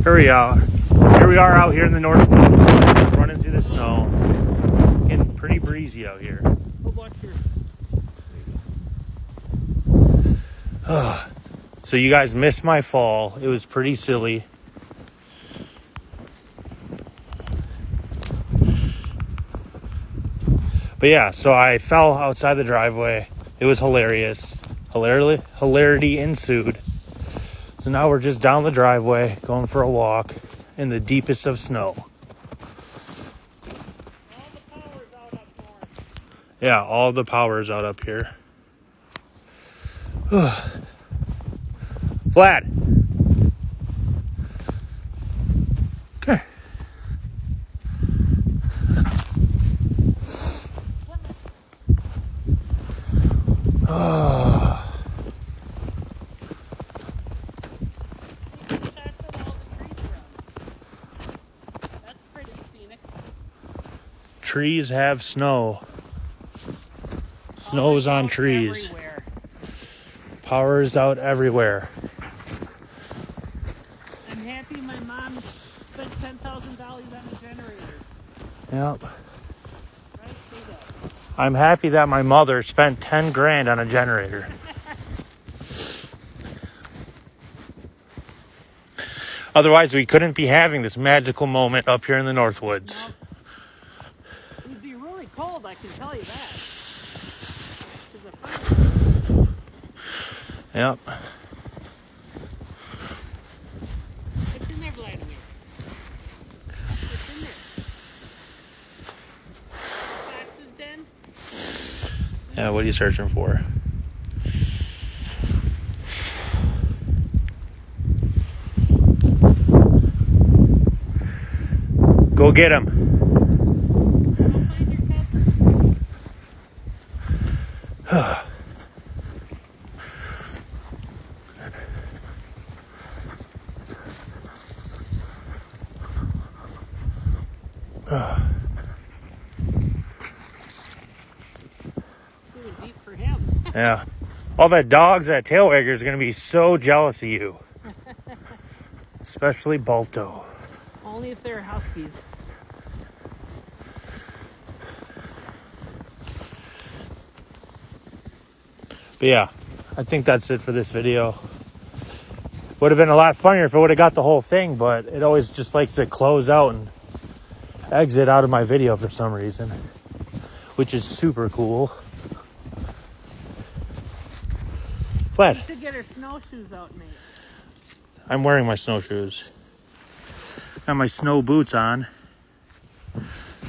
Here we are. Here we are out here in the Northwoods, running through the snow. Getting pretty breezy out here. So you guys missed my fall. It was pretty silly. But yeah, so I fell outside the driveway. It was hilarious. Hilarity ensued. So now we're just down the driveway, going for a walk in the deepest of snow. Yeah, all the power's out up here. Vlad. Come here. Trees have snow. Snow's on trees. Everywhere. Power's out everywhere. I'm happy my mom spent $10,000 on a generator. Yep. Right? Say that. I'm happy that my mother spent 10 grand on a generator. Otherwise, we couldn't be having this magical moment up here in the Northwoods. No. It would be really cold, I can tell you that. There's a fire. Yep. What's in there, Vladimir? What's in there? Fox's den? Yeah, what are you searching for? Go get him. Go find your cousin. It was deep for him. Yeah. All that dogs, that tail wagger is going to be so jealous of you. Especially Balto. Only if they're huskies. But yeah, I think that's it for this video. Would have been a lot funnier if I would have got the whole thing, but it always just likes to close out and exit out of my video for some reason, which is super cool. Vlad, You should get her snowshoes out, mate. I'm wearing my snowshoes. Got my snow boots on.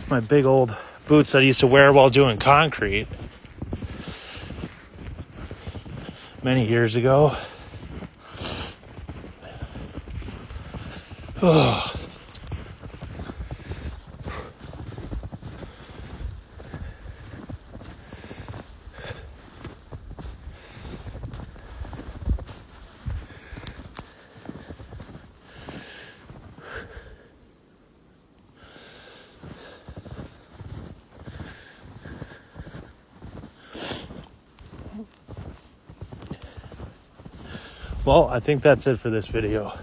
My big old boots that I used to wear while doing concrete many years ago. Oh. Well, I think that's it for this video.